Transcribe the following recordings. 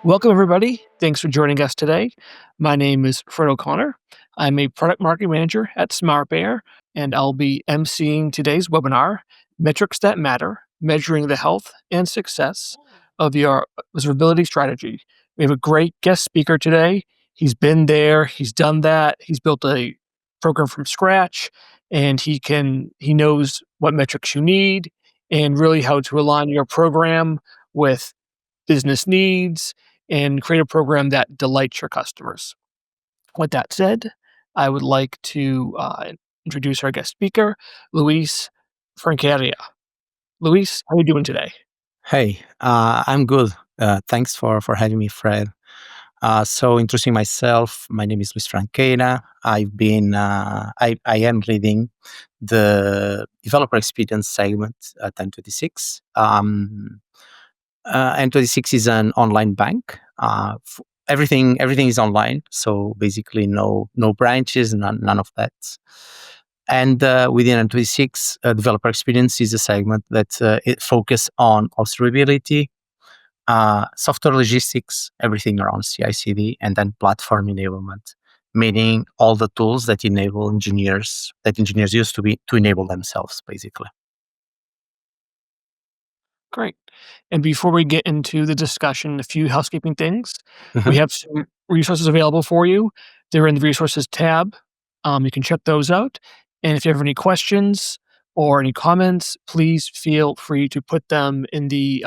Welcome, everybody. Thanks for joining us today. My name is Fred O'Connor. I'm a product marketing manager at SmartBear, and I'll be emceeing today's webinar, Metrics That Matter, Measuring the Health and Success of Your Observability Strategy. We have a great guest speaker today. He's been there, he's done that, he's built a program from scratch, and he knows what metrics you need and really how to align your program with business needs and create a program that delights your customers. With that said, I would like to introduce our guest speaker, Luís Franqueira. Luís, how are you doing today? Hey, I'm good. Thanks for having me, Fred. So introducing myself, my name is Luís Franqueira. I am leading the developer experience segment at N26. N26 is an online bank. Everything is online, so basically no branches, none of that. And within N26, developer experience is a segment that it focus on observability, software logistics, everything around CI/CD, and then platform enablement, meaning all the tools that enable engineers use to enable themselves, basically. Great. And before we get into the discussion, a few housekeeping things. We have some resources available for you. They're in the resources tab. You can check those out. And if you have any questions or any comments, please feel free to put them in the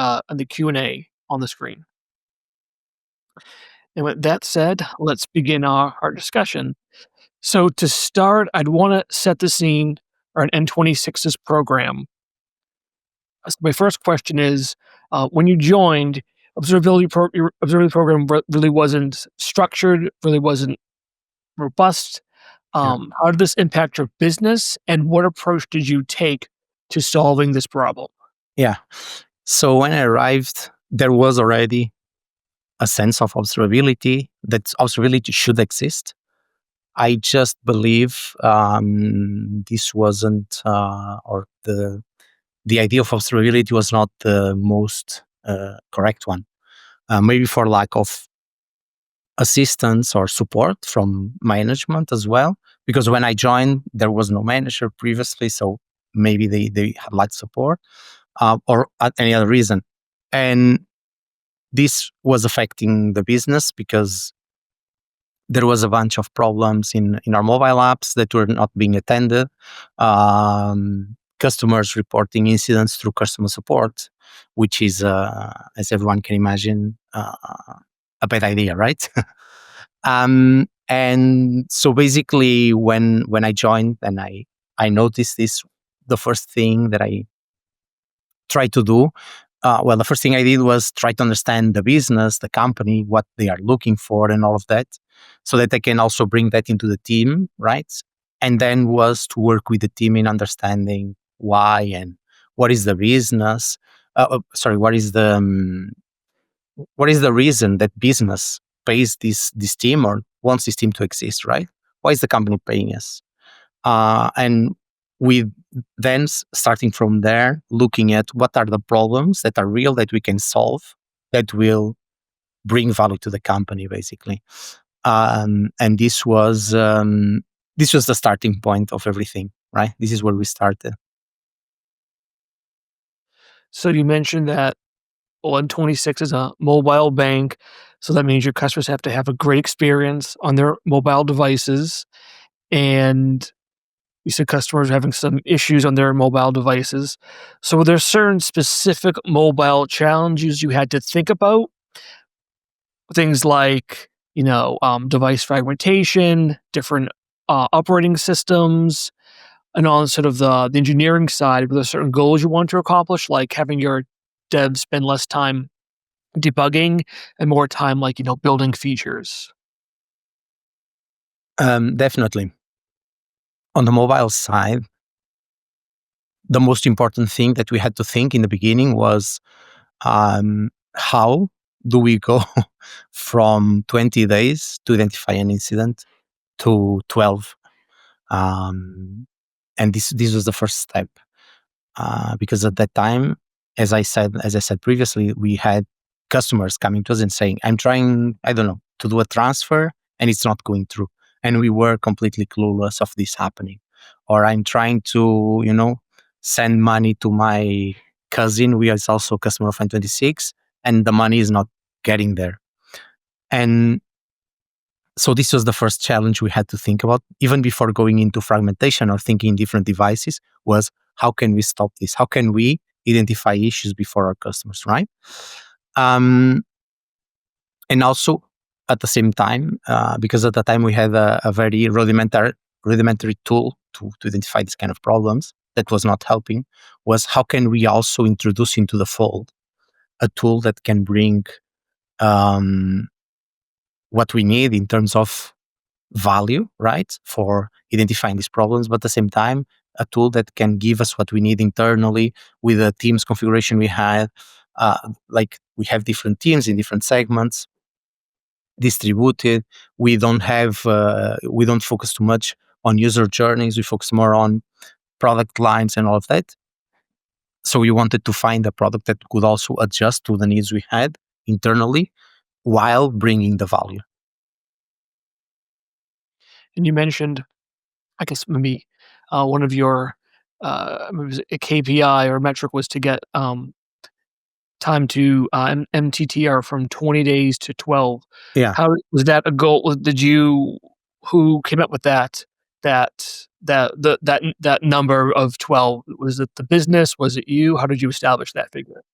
Q&A on the screen. And with that said, let's begin our discussion. So to start, I'd want to set the scene for an N26's program. So my first question is, when you joined, your observability program really wasn't structured, really wasn't robust. Yeah. How did this impact your business, and what approach did you take to solving this problem? Yeah. So when I arrived, there was already a sense of observability, that observability should exist. I just believe this wasn't, or the idea of observability was not the most correct one. Maybe for lack of assistance or support from management as well. Because when I joined, there was no manager previously, so maybe they had lacked support, or any other reason. And this was affecting the business because there was a bunch of problems in our mobile apps that were not being attended. Customers reporting incidents through customer support, which is, as everyone can imagine, a bad idea, right? And so basically, when I joined and I noticed this, the first thing that I tried to do, the first thing I did was try to understand the business, the company, what they are looking for, and all of that, so that I can also bring that into the team, right? And then was to work with the team in understanding why and what is the business. What is the reason that business pays this team or wants this team to exist, right? Why is the company paying us? And we then, starting from there, looking at what are the problems that are real that we can solve that will bring value to the company, basically. And this was the starting point of everything, right? This is where we started. So you mentioned that N26 is a mobile bank, so that means your customers have to have a great experience on their mobile devices. And you said customers are having some issues on their mobile devices. So were there certain specific mobile challenges you had to think about? Things like, device fragmentation, different operating systems, and on sort of the engineering side, were there certain goals you want to accomplish, like having your devs spend less time debugging and more time, building features? Definitely. On the mobile side, the most important thing that we had to think in the beginning was, how do we go from 20 days to identify an incident to 12? And this was the first step, because at that time, as I said previously, we had customers coming to us and saying, I'm trying, I don't know, to do a transfer and it's not going through. And we were completely clueless of this happening. Or I'm trying to, send money to my cousin, who is also a customer of N26, and the money is not getting there. And so this was the first challenge we had to think about, even before going into fragmentation or thinking different devices, was how can we stop this? How can we identify issues before our customers, right? And also at the same time, because at the time we had a very rudimentary tool to identify these kind of problems that was not helping, was how can we also introduce into the fold a tool that can bring what we need in terms of value, right, for identifying these problems, but at the same time, a tool that can give us what we need internally with the teams configuration we had. Like we have different teams in different segments, distributed. We don't focus too much on user journeys. We focus more on product lines and all of that. So we wanted to find a product that could also adjust to the needs we had internally while bringing the value. And you mentioned, I guess maybe one of your maybe it was a KPI or metric was to get time to MTTR from 20 days to 12. Yeah. How was that a goal? Who came up with that number of 12? Was it the business? Was it you? How did you establish that figure?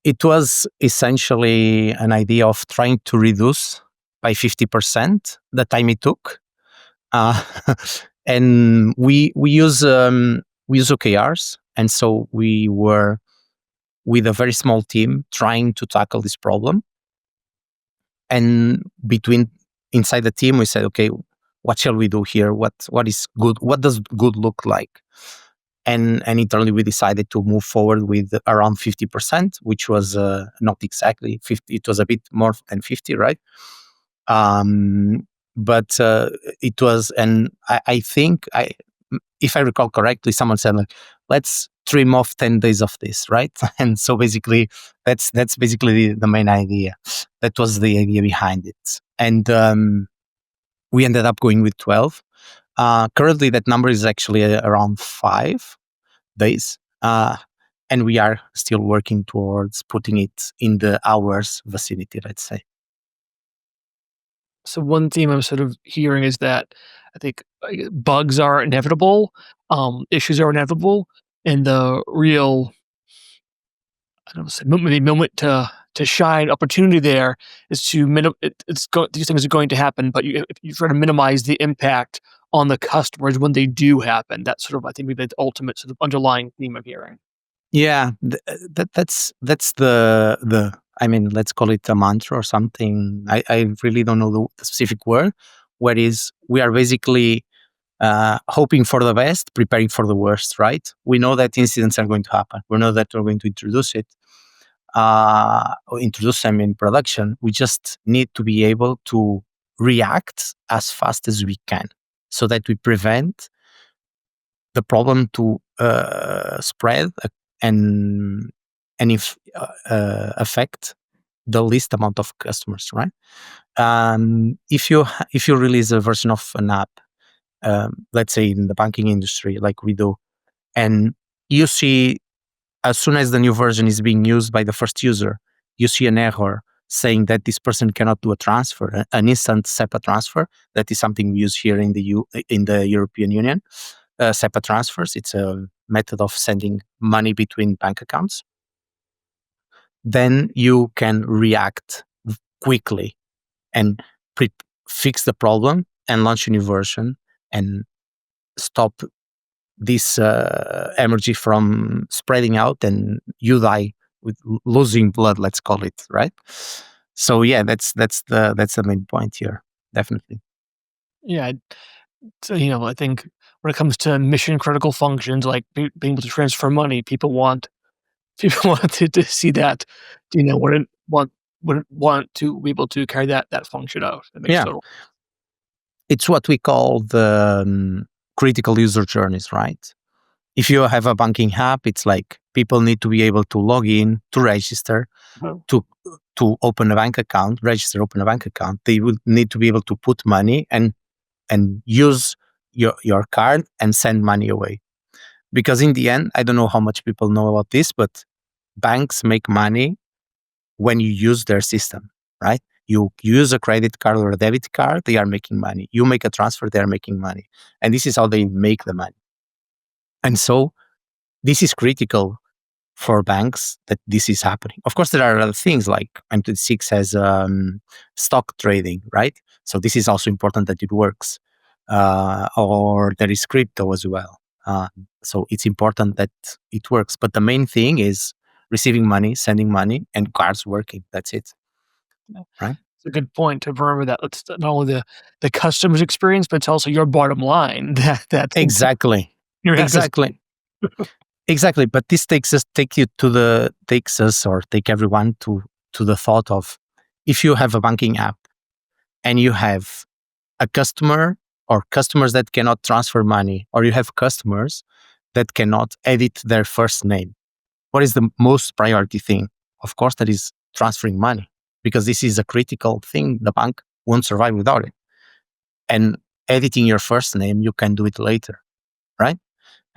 It was essentially an idea of trying to reduce by 50% the time it took. And we use OKRs, and so we were with a very small team trying to tackle this problem. And inside the team, we said, okay, what shall we do here? What is good? What does good look like? And internally, we decided to move forward with around 50%, which was not exactly 50. It was a bit more than 50, right? But it was, and I think, if I recall correctly, someone said, like, let's trim off 10 days of this, right? And so basically, that's basically the main idea. That was the idea behind it. And we ended up going with 12. Currently, that number is actually around 5 days. And we are still working towards putting it in the hours vicinity, let's say. So one theme I'm sort of hearing is that I think bugs are inevitable, issues are inevitable, and the real, I don't know, say maybe moment to shine, opportunity there is to these things are going to happen, but you try to minimize the impact on the customers when they do happen. That's sort of, I think, maybe the ultimate sort of underlying theme I'm hearing. Yeah, that's the I mean, let's call it a mantra or something. I really don't know the specific word. Where is we are basically hoping for the best, preparing for the worst, right? We know that incidents are going to happen. We know that we're going to introduce them in production. We just need to be able to react as fast as we can so that we prevent the problem to spread and if affect the least amount of customers, right? If you release a version of an app, let's say in the banking industry, like we do, and you see as soon as the new version is being used by the first user, you see an error saying that this person cannot do a transfer, an instant SEPA transfer. That is something we use here in the European Union. SEPA transfers. It's a method of sending money between bank accounts. Then you can react quickly and fix the problem and launch a new version and stop this energy from spreading out and you die with losing blood, let's call it, right? So yeah, that's the main point here, definitely. Yeah. So, I think when it comes to mission critical functions like being able to transfer money, people want to see that, wouldn't want to be able to carry that function out. That makes Yeah, total. it's what we call the critical user journeys, right? If you have a banking app, it's like People need to be able to log in, to register, Mhm. to open a bank account, register, open a bank account. They will need to be able to put money and use your card and send money away. Because in the end, I don't know how much people know about this, but banks make money when you use their system, right? You use a credit card or a debit card, they are making money. You make a transfer, they are making money. And this is how they make the money. And so this is critical for banks that this is happening. Of course, there are other things like M26 has stock trading, right? So this is also important that it works. Or there is crypto as well. So it's important that it works. But the main thing is receiving money, sending money, and cards working. That's it, Yeah. right? It's a good point to remember that it's not only the customer's experience, but it's also your bottom line that's important. Exactly. You have to Exactly. Exactly. But this takes us or take everyone to the thought of, if you have a banking app and you have a customer or customers that cannot transfer money, or you have customers that cannot edit their first name, what is the most priority thing? Of course, that is transferring money, because this is a critical thing. The bank won't survive without it. And editing your first name, you can do it later, right?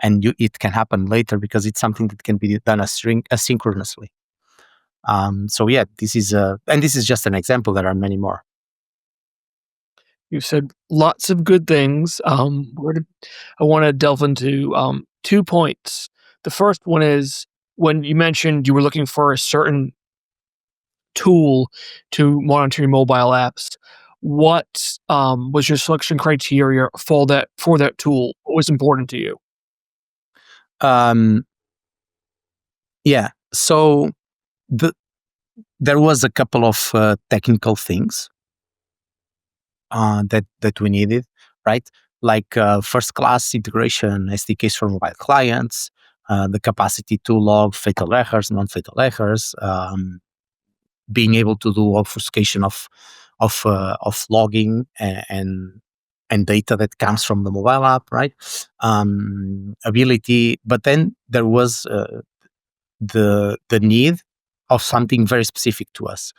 And it can happen later because it's something that can be done asynchronously. So yeah, this is just an example. There are many more. You said lots of good things. I want to delve into 2 points. The first one is when you mentioned you were looking for a certain tool to monitor your mobile apps. What was your selection criteria for that tool? What was important to you? Um, yeah. So the, there was a couple of technical things that we needed, right? Like first class integration, SDKs for mobile clients, the capacity to log fatal errors, non-fatal errors, being able to do obfuscation of logging and data that comes from the mobile app, right? Ability, but then there was the need of something very specific to us,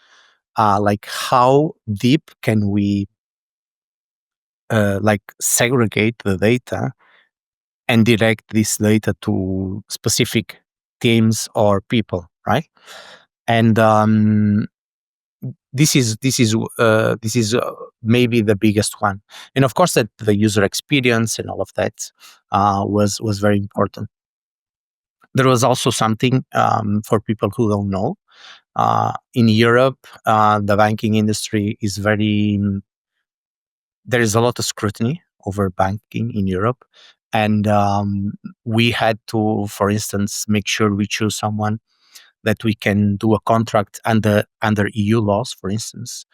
like how deep can we like segregate the data and direct this data to specific teams or people, right? And this is maybe the biggest one. And of course, that the user experience and all of that was very important. There was also something for people who don't know. In Europe, the banking industry is very there is a lot of scrutiny over banking in Europe. And we had to, for instance, make sure we choose someone that we can do a contract under EU laws, for instance.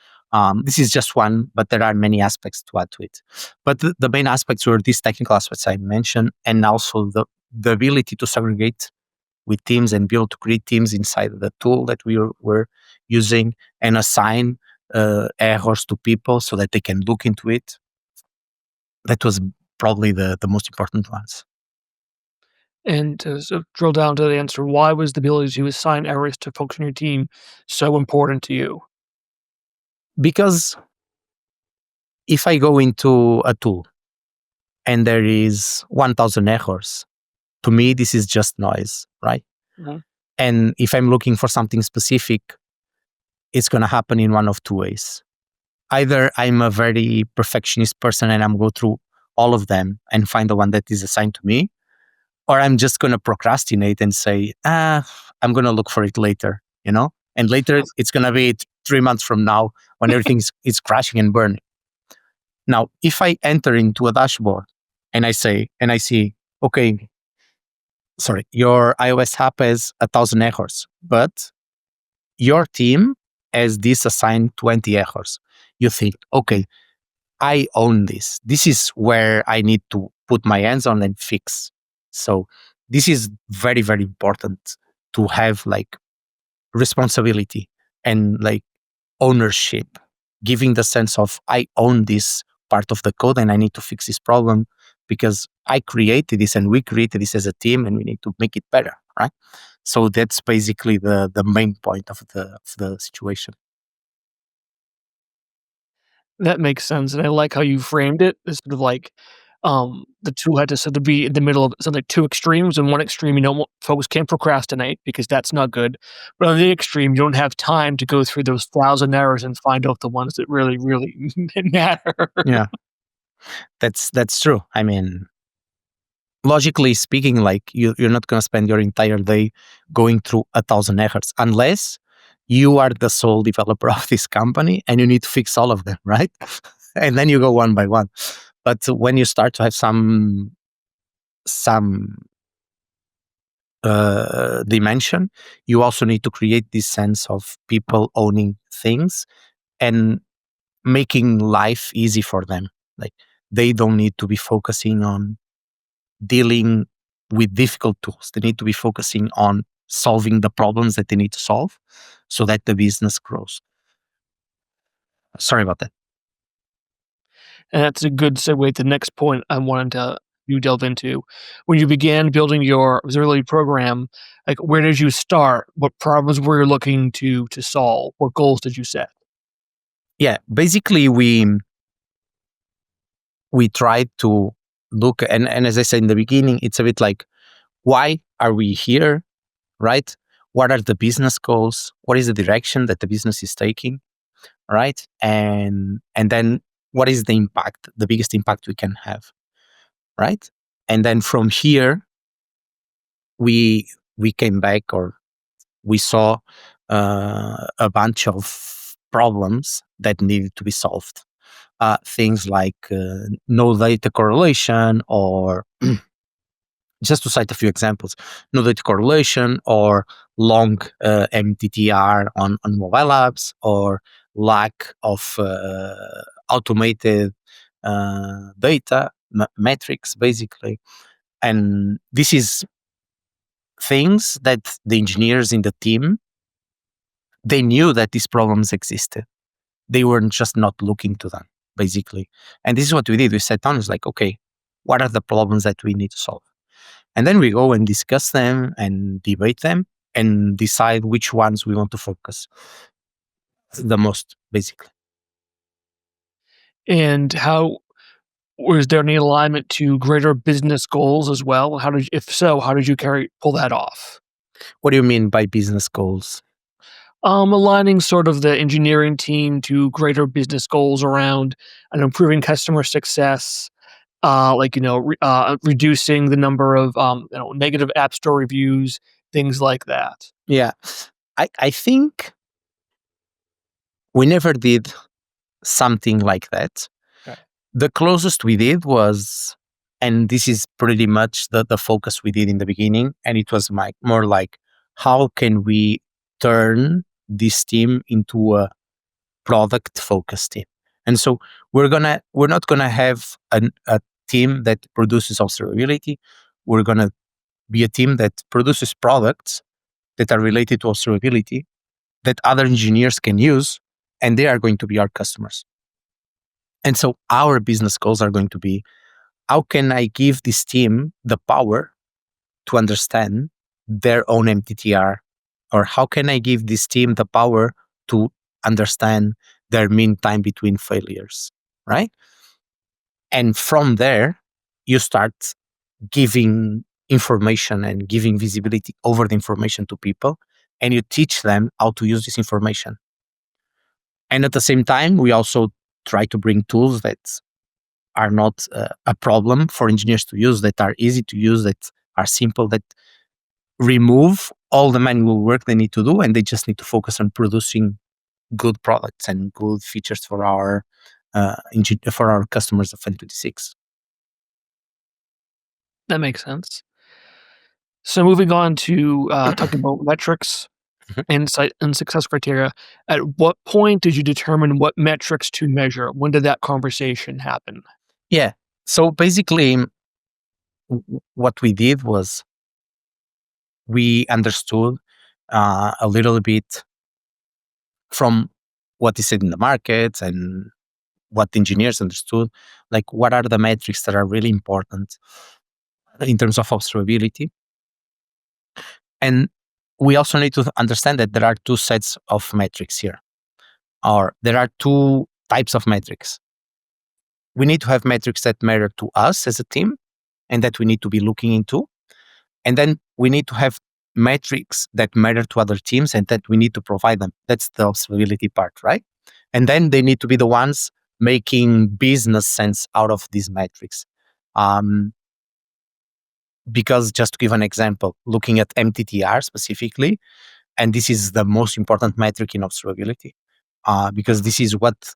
This is just one, but there are many aspects to add to it. But the main aspects were these technical aspects I mentioned, and also the ability to segregate with teams and be able to create teams inside the tool that we were using and assign errors to people so that they can look into it. That was probably the most important ones. And to drill down to the answer, why was the ability to assign errors to folks on your team so important to you? Because if I go into a tool and there is 1,000 errors, to me, this is just noise, right? Mhm. And if I'm looking for something specific, it's going to happen in one of two ways. Either I'm a very perfectionist person and I'm go through all of them and find the one that is assigned to me, or I'm just going to procrastinate and say, I'm going to look for it later, And later it's going to be 3 months from now when everything is crashing and burning. Now, if I enter into a dashboard and I see, okay, sorry, your iOS app has 1,000 errors, but your team has this assigned 20 errors. You think, okay, I own this. This is where I need to put my hands on and fix. So this is very, very important to have like responsibility and like ownership, giving the sense of I own this part of the code and I need to fix this problem because I created this and we created this as a team and we need to make it better, right? So that's basically the main point of the situation. That makes sense, and I like how you framed it as sort of like, the tool had to sort of be in the middle of something like 2 extremes. In one extreme, you don't want folks can't procrastinate because that's not good, but on the extreme, you don't have time to go through those 1,000 errors and find out the ones that really, really matter. Yeah, that's true. I mean, logically speaking, like you're not going to spend your entire day going through 1,000 errors unless you are the sole developer of this company and you need to fix all of them, right? And then you go one by one. But when you start to have some dimension, you also need to create this sense of people owning things and making life easy for them. Like they don't need to be focusing on dealing with difficult tools. They need to be focusing on solving the problems that they need to solve so that the business grows. Sorry about that. And that's a good segue to the next point I wanted to you delve into. When you began building your observability program, like, where did you start? What problems were you looking to solve? What goals did you set? Yeah, basically we tried to look and as I said in the beginning, it's a bit like why are we here, right? What are the business goals? What is the direction that the business is taking, right? And then what is the impact, the biggest impact we can have, right? And then from here we came back or we saw a bunch of problems that needed to be solved. Things like no data correlation, or just to cite a few examples, no data correlation or long MTTR on mobile apps, or lack of automated data metrics, basically. And this is things that the engineers in the team, they knew that these problems existed. They weren't just not looking to them, basically. And this is what we did. We sat down, it's like, okay, what are the problems that we need to solve? And then we go and discuss them and debate them and decide which ones we want to focus the most, basically. And how was there any alignment to greater business goals as well? How did if so, how did you pull that off? What do you mean by business goals? Aligning sort of the engineering team to greater business goals around and improving customer success, like, reducing the number of negative app store reviews, things like that. Yeah. I think we never did something like that. Okay. The closest we did was, and this is pretty much the focus we did in the beginning, and it was more like, how can we turn this team into a product focused team? And so we're not gonna have a team that produces observability. We're gonna be a team that produces products that are related to observability that other engineers can use, and they are going to be our customers. And so our business goals are going to be, how can I give this team the power to understand their own MTTR? Or how can I give this team the power to understand their mean time between failures, right? And from there, you start giving information and giving visibility over the information to people, and you teach them how to use this information. And at the same time, we also try to bring tools that are not a problem for engineers to use, that are easy to use, that are simple, that remove all the manual work they need to do, and they just need to focus on producing good products and good features for our customers of N26. That makes sense. So moving on to talking about metrics, insight, and success criteria. At what point did you determine what metrics to measure? When did that conversation happen? Yeah. So basically, what we did was we understood a little bit from what is said in the market and what the engineers understood, like what are the metrics that are really important in terms of observability. And we also need to understand that there are two sets of metrics here, or there are two types of metrics. We need to have metrics that matter to us as a team and that we need to be looking into. And then we need to have metrics that matter to other teams and that we need to provide them. That's the observability part, right? And then they need to be the ones making business sense out of these metrics. Because just to give an example, looking at MTTR specifically, and this is the most important metric in observability, because this is what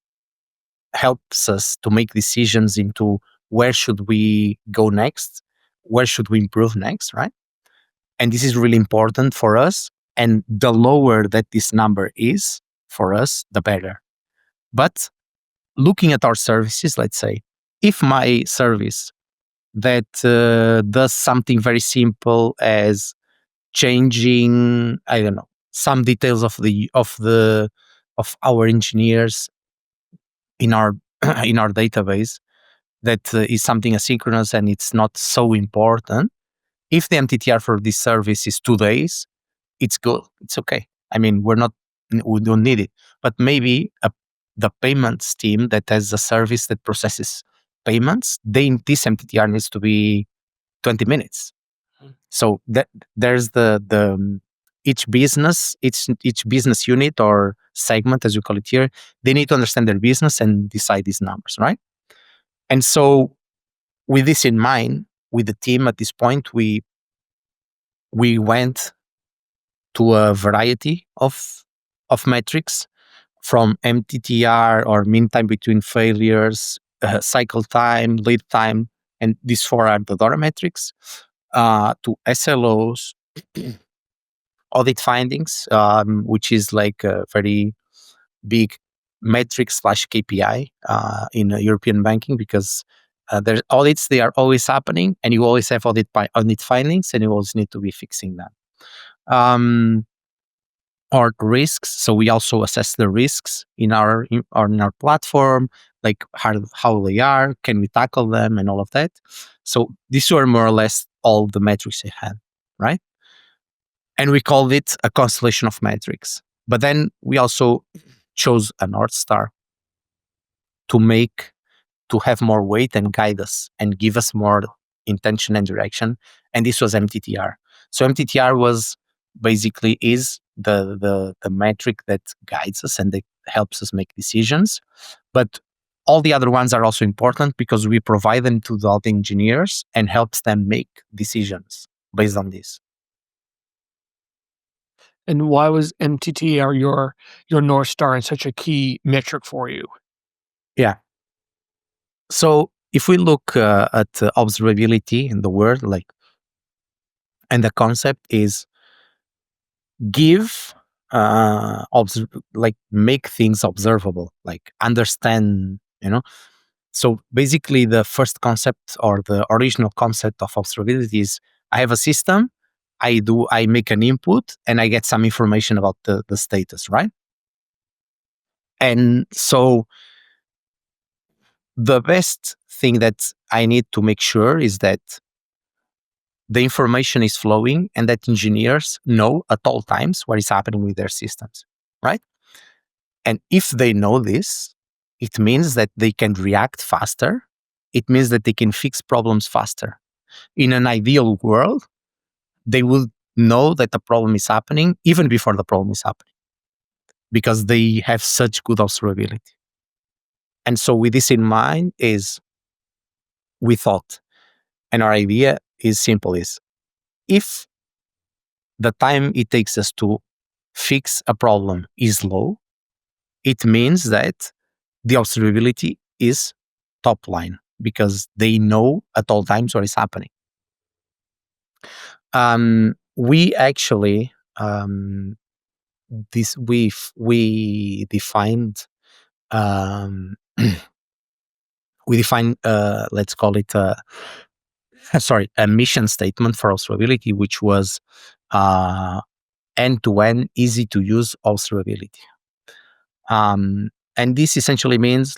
helps us to make decisions into where should we go next, where should we improve next, right? And this is really important for us. And the lower that this number is for us, the better. But looking at our services, let's say, if my service that does something very simple as changing, I don't know, some details of our engineers in our in our database, that is something asynchronous and it's not so important. If the MTTR for this service is 2 days, it's good. It's okay. I mean, we don't need it. But maybe the payments team that has a service that processes payments, this MTTR needs to be 20 minutes. So that there's each business unit or segment, as you call it here, they need to understand their business and decide these numbers, right? And so with this in mind, with the team at this point, we went to a variety of metrics, from MTTR, or mean time between failures, cycle time, lead time, and these 4 are the DORA metrics, to SLOs, audit findings, which is like a very big metric / KPI in European banking, because there's audits, they are always happening, and you always have audit findings, and you always need to be fixing them. Or risks. So we also assess the risks in our platform, like how they are, can we tackle them, and all of that. So these were more or less all the metrics I had, right? And we called it a constellation of metrics. But then we also chose a North Star to have more weight and guide us and give us more intention and direction. And this was MTTR. So MTTR was basically is the metric that guides us and that helps us make decisions. But all the other ones are also important because we provide them to the engineers and helps them make decisions based on this. And why was MTTR your North Star and such a key metric for you? Yeah. So if we look at observability in the word, and the concept is give, make things observable, like understand, So basically the first concept, or the original concept of observability, is I have a system, I make an input, and I get some information about the status, right? And so the best thing that I need to make sure is that the information is flowing and that engineers know at all times what is happening with their systems, right? And if they know this, it means that they can react faster. It means that they can fix problems faster. In an ideal world, they will know that the problem is happening even before the problem is happening, because they have such good observability. And so with this in mind, we thought, and our idea is simple, is if the time it takes us to fix a problem is low, it means that the observability is top line, because they know at all times what is happening. We actually we defined let's call it a mission statement for observability, which was end-to-end, easy to use observability. And this essentially means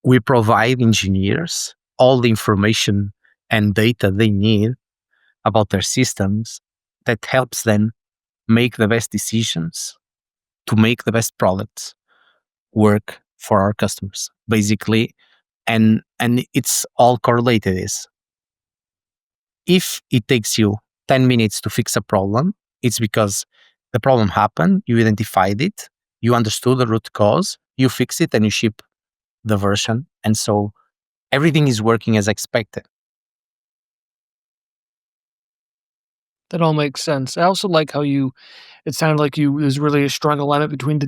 we provide engineers all the information and data they need about their systems that helps them make the best decisions to make the best products work for our customers, basically. And it's all correlated. Is if it takes you 10 minutes to fix a problem, it's because the problem happened, you identified it, you understood the root cause, you fix it, and you ship the version. And so everything is working as expected. That all makes sense. I also like how it sounded like there's really a strong alignment between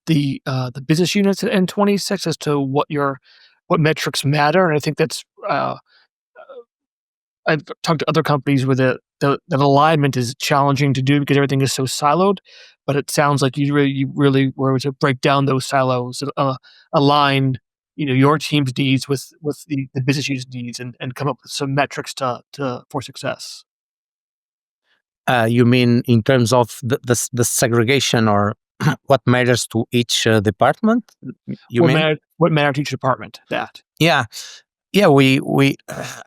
the business units in 26 as to what metrics matter, and I think that's, I've talked to other companies where that alignment is challenging to do because everything is so siloed, but it sounds like you really were able to break down those silos, align, your team's needs with the business unit's needs and come up with some metrics to for success. You mean in terms of the segregation or what matters to each department? You mean? What matter to each department, that. Yeah, yeah. We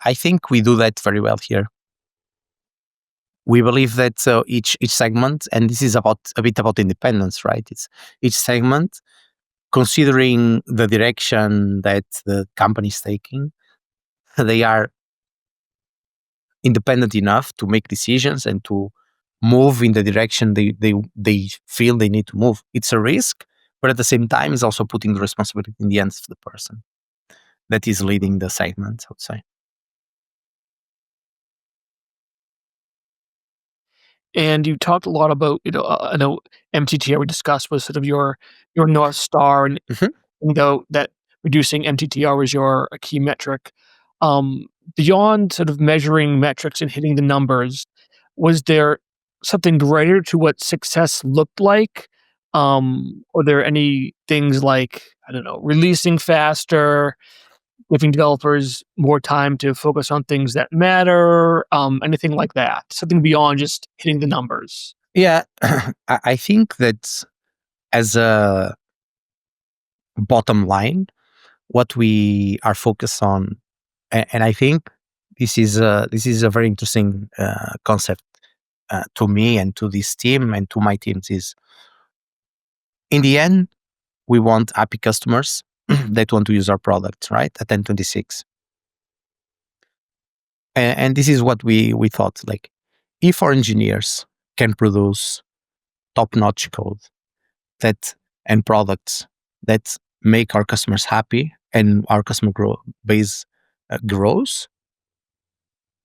I think we do that very well here. We believe that each segment, and this is about a bit about independence, right? It's each segment considering the direction that the company is taking. They are independent enough to make decisions and to move in the direction they feel they need to move. It's a risk, but at the same time, it's also putting the responsibility in the hands of the person that is leading the segment, I would say. And you talked a lot about, I know MTTR we discussed was sort of your North Star, and Mhm. that reducing MTTR was your a key metric. Beyond sort of measuring metrics and hitting the numbers, was there something greater to what success looked like? Are there any things like, I don't know, releasing faster, giving developers more time to focus on things that matter, anything like that? Something beyond just hitting the numbers. Yeah, I think that as a bottom line, what we are focused on, and I think this is a very interesting concept to me and to this team and to my teams, is in the end we want happy customers that want to use our products, right? At 1026. And this is what we thought, like, if our engineers can produce top-notch code that and products that make our customers happy and our base grows,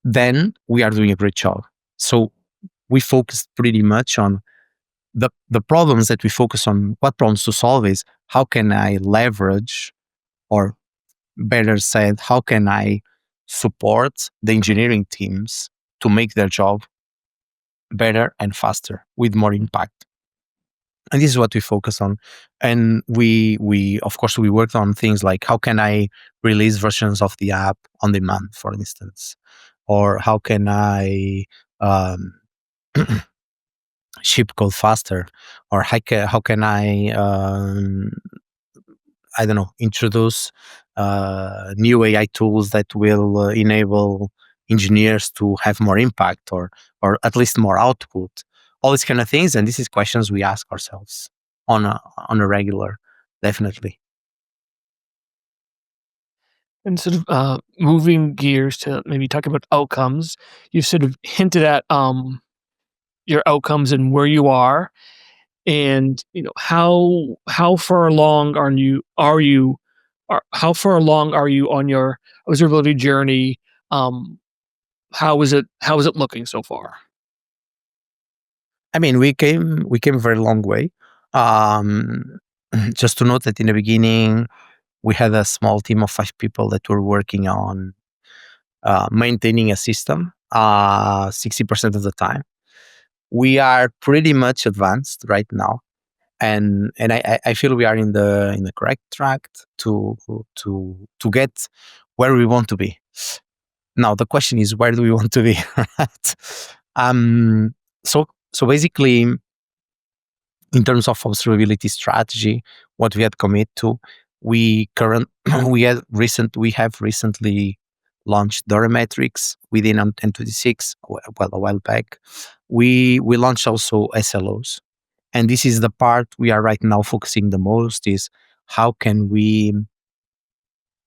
then we are doing a great job. So we focused pretty much on the problems that we focus on. What problems to solve is how can I leverage, or better said, how can I support the engineering teams to make their job better and faster with more impact. And this is what we focus on. And we of course we worked on things like how can I release versions of the app on demand, for instance, or how can I um, ship code faster, or how can I don't know, introduce new AI tools that will enable engineers to have more impact, or at least more output. All these kind of things, and this is questions we ask ourselves on a regular, definitely. And sort of, moving gears to maybe talk about outcomes, you sort of hinted at, your outcomes and where you are, and, how far along how far along are you on your observability journey? Um, how is it looking so far? I mean, we came a very long way. Um, just to note that in the beginning, we had a small team of 5 people that were working on maintaining a system 60% of the time. We are pretty much advanced right now, and I feel we are in the correct track to get where we want to be. Now the question is, where do we want to be? Right? Um, so basically, in terms of observability strategy, what we had commit to, we current we have recently launched Metrics within M26, well, a while back. We launched also SLOs. And this is the part we are right now focusing the most is how can we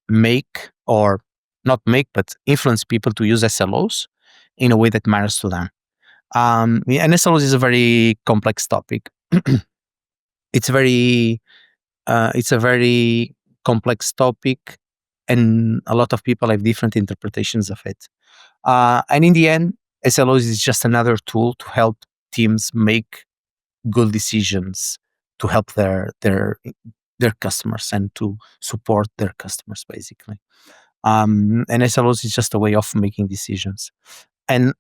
make or not make, but influence people to use SLOs in a way that matters to them. And SLOs is a very complex topic. It's a very complex topic, and a lot of people have different interpretations of it. And in the end, SLOs is just another tool to help teams make good decisions, to help their customers and to support their customers, basically. And SLOs is just a way of making decisions. And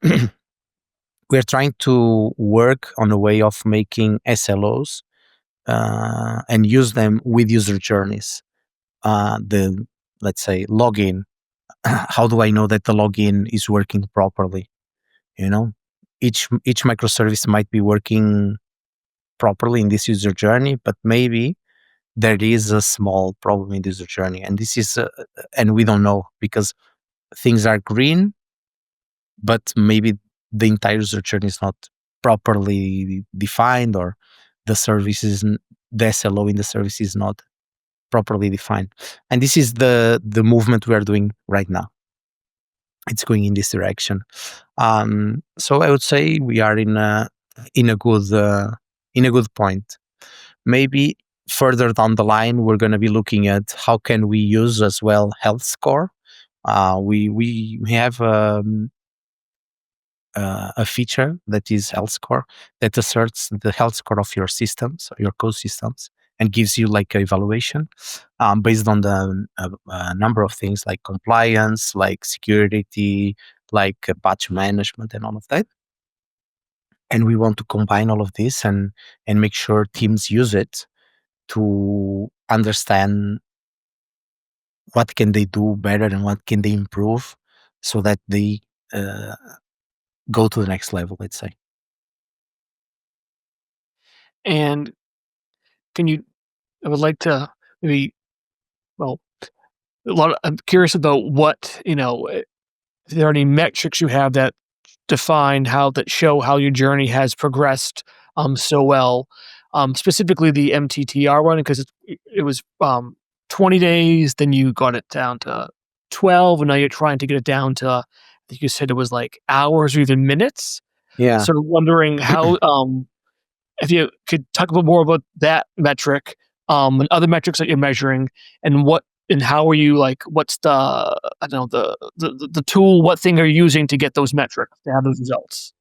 we're trying to work on a way of making SLOs and use them with user journeys. The let's say login. How do I know that the login is working properly? You know, each microservice might be working properly in this user journey, but maybe there is a small problem in the user journey, and this is and we don't know because things are green, but maybe the entire user journey is not properly defined, or the service is the SLO in the service is not properly defined. And this is the movement we are doing right now. It's going in this direction. So I would say we are in a good point. Maybe further down the line, we're going to be looking at how can we use as well health score. We have a feature that is health score that asserts the health score of your systems, your code systems, and gives you like an evaluation based on the number of things like compliance, like security, like patch management, and all of that. And we want to combine all of this and make sure teams use it to understand what can they do better and what can they improve so that they go to the next level, let's say. And I would like to maybe, well, I'm curious about what, if there are any metrics you have that that show how your journey has progressed so well. Specifically the MTTR one, because it was 20 days, then you got it down to 12, and now you're trying to get it down to, I think you said it was like hours or even minutes. Yeah. Sort of wondering how, if you could talk a bit more about that metric, and other metrics that you're measuring, and how are you, like, what's the, I don't know, the tool, what thing are you using to get those metrics, to have those results?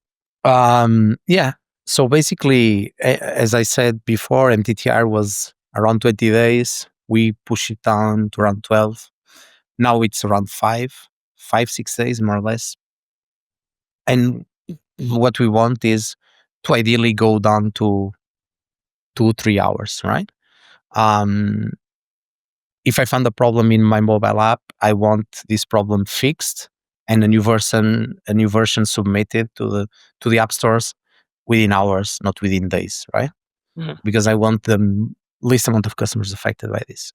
Yeah. So basically, as I said before, MTTR was around 20 days. We push it down to around 12. Now it's around 6 days, more or less. And what we want is to ideally go down to 2-3 hours, right? Um, if I find a problem in my mobile app, I want this problem fixed and a new version submitted to the app stores within hours, not within days, right? Mhm. Because I want the least amount of customers affected by this.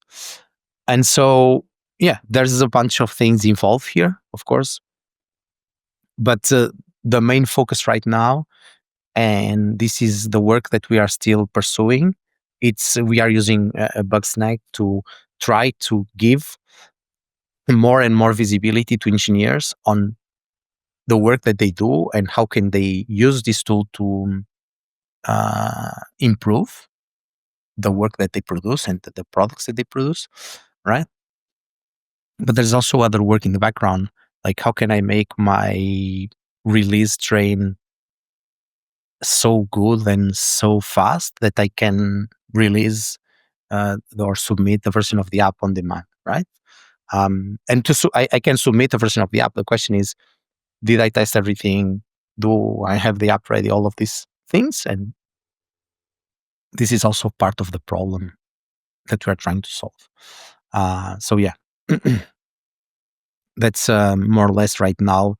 And so, yeah, there's a bunch of things involved here, of course. But the main focus right now, and this is the work that we are still pursuing, we are using a Bugsnag to try to give more and more visibility to engineers on the work that they do and how can they use this tool to improve the work that they produce and the products that they produce, right? But there's also other work in the background, like how can I make my release train so good and so fast that I can release or submit the version of the app on demand, right? And I can submit a version of the app. The question is, did I test everything? Do I have the app ready? All of these things, and this is also part of the problem that we're trying to solve. So yeah, that's more or less right now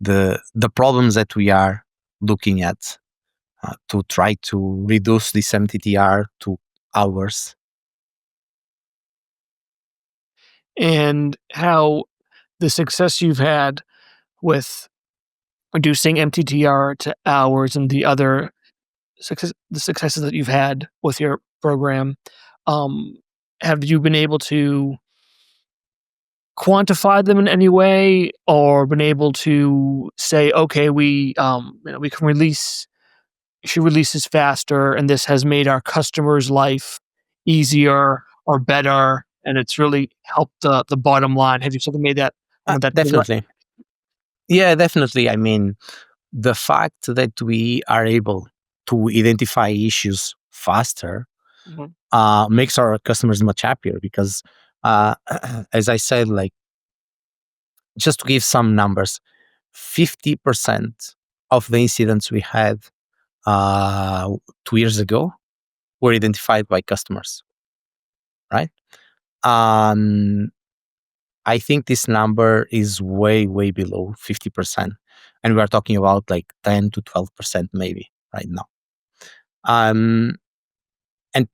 the problems that we are looking at to try to reduce this MTTR to hours. And how the success you've had with reducing MTTR to hours and the successes that you've had with your program, um, have you been able to quantify them in any way or been able to say, okay, we can should release this faster and this has made our customers' life easier or better and it's really helped the bottom line. Have you sort of made that of that Definitely. Yeah, definitely. I mean, the fact that we are able to identify issues faster Mhm. makes our customers much happier because, uh, as I said, like just to give some numbers, 50% of the incidents we had uh, 2 years ago were identified by customers, right? Um, I think this number is way, way below 50%. And we are talking about like 10 to 12% maybe right now. Um, and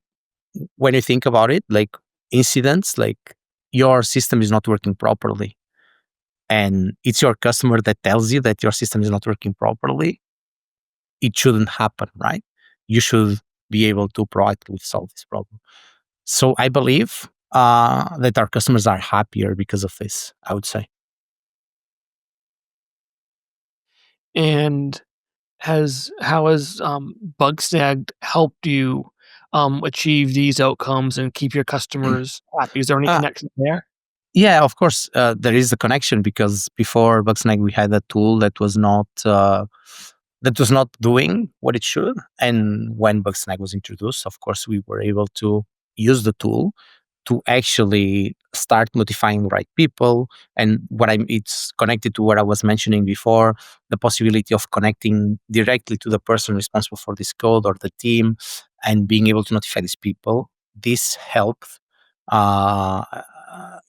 when you think about it, like incidents, like your system is not working properly, and it's your customer that tells you that your system is not working properly, it shouldn't happen, right? You should be able to proactively solve this problem. So I believe that our customers are happier because of this, I would say. And has Bugsnag helped you achieve these outcomes and keep your customers happy? Is there any Uh, connection there? yeah, of course, there is a connection because before Bugsnag, we had a tool that was not doing what it should. And when Bugsnag was introduced, of course, we were able to use the tool to actually start notifying the right people. And it's connected to what I was mentioning before, the possibility of connecting directly to the person responsible for this code or the team and being able to notify these people. This helped uh,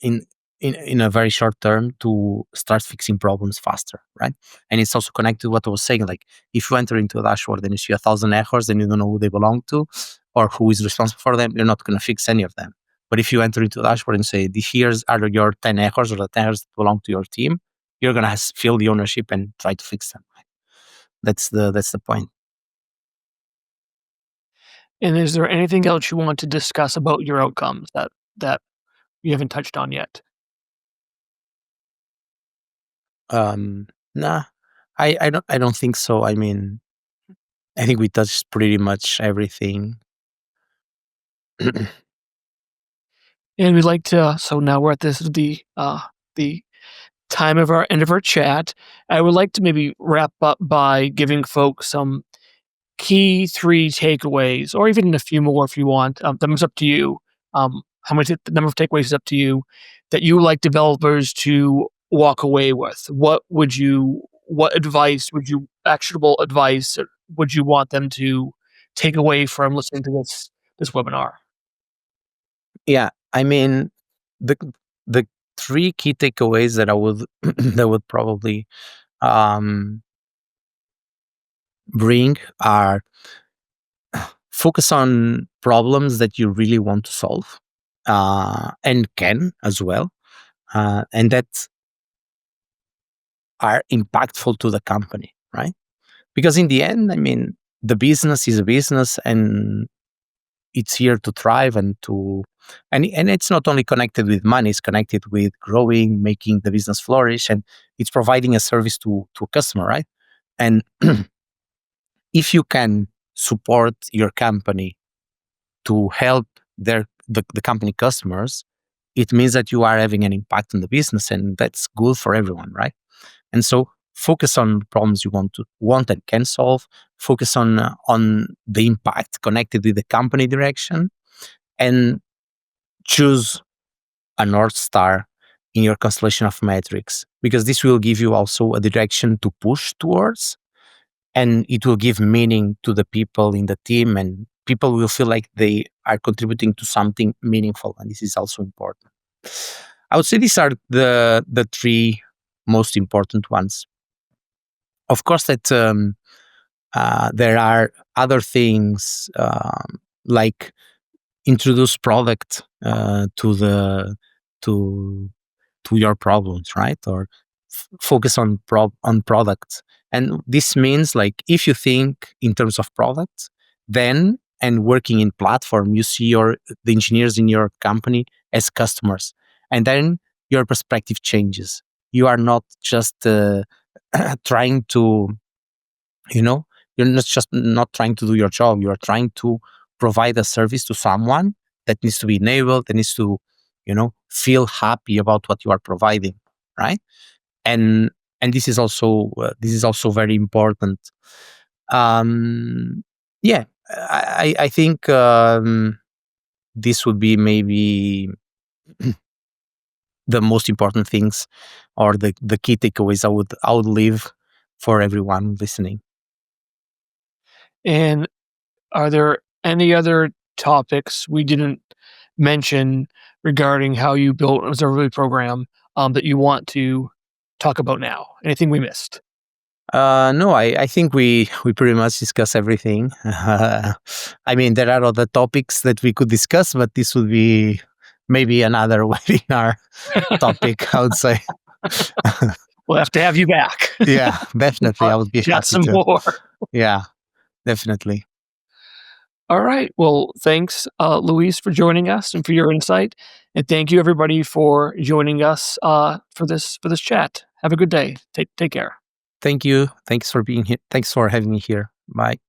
in, in a very short term to start fixing problems faster, right? And it's also connected to what I was saying, like if you enter into a dashboard and you see 1,000 errors and you don't know who they belong to or who is responsible for them, you're not going to fix any of them. But if you enter into a dashboard and say, here's are your 10 errors or the 10 errors that belong to your team, you're going to feel the ownership and try to fix them. That's the point. And is there anything else you want to discuss about your outcomes that you haven't touched on yet? Nah, I don't think so. I mean, I think we touched pretty much everything. And we'd like to so now we're at the time of our end of our chat. I would like to maybe wrap up by giving folks some key 3 takeaways or even a few more if you want. That is up to you. How much the number of takeaways is up to you that you would like developers to walk away with. What advice would you actionable advice would you want them to take away from listening to this webinar? Yeah, I mean, the the three key takeaways that I would that would probably um, bring are focus on problems that you really want to solve and can as well, and that are impactful to the company, right? Because in the end, I mean, the business is a business and it's here to thrive and it's not only connected with money, it's connected with growing, making the business flourish, and it's providing a service to a customer, right? And if you can support your company to help the company customers, it means that you are having an impact on the business, and that's good for everyone, right? And so focus on problems you want and can solve. Focus on the impact connected with the company direction, and choose a North Star in your constellation of metrics, because this will give you also a direction to push towards, and it will give meaning to the people in the team, and people will feel like they are contributing to something meaningful. And this is also important. I would say these are the three most important ones. Of course, that there are other things like introduce product to to your problems, right? Or focus on products. And this means like if you think in terms of products, then and working in platform, you see the engineers in your company as customers, and then your perspective changes. You are not just trying to, you know, you're not just not trying to do your job. You are trying to provide a service to someone that needs to be enabled, that needs to, feel happy about what you are providing, right? And this is also very important. um yeah, I think this would be maybe the most important things, or the key takeaways I would leave for everyone listening. And are there any other topics we didn't mention regarding how you built an observability program that you want to talk about now? Anything we missed? No, I think we pretty much discuss everything. I mean, there are other topics that we could discuss, but this would be maybe another webinar topic, I would say. We'll have to have you back. Yeah, definitely. I would be Chat happy some to. more. Yeah, definitely. All right. Well, thanks, Luis, for joining us and for your insight, and thank you everybody for joining us for this chat. Have a good day. Take care. Thank you. Thanks for being here. Thanks for having me here. Bye.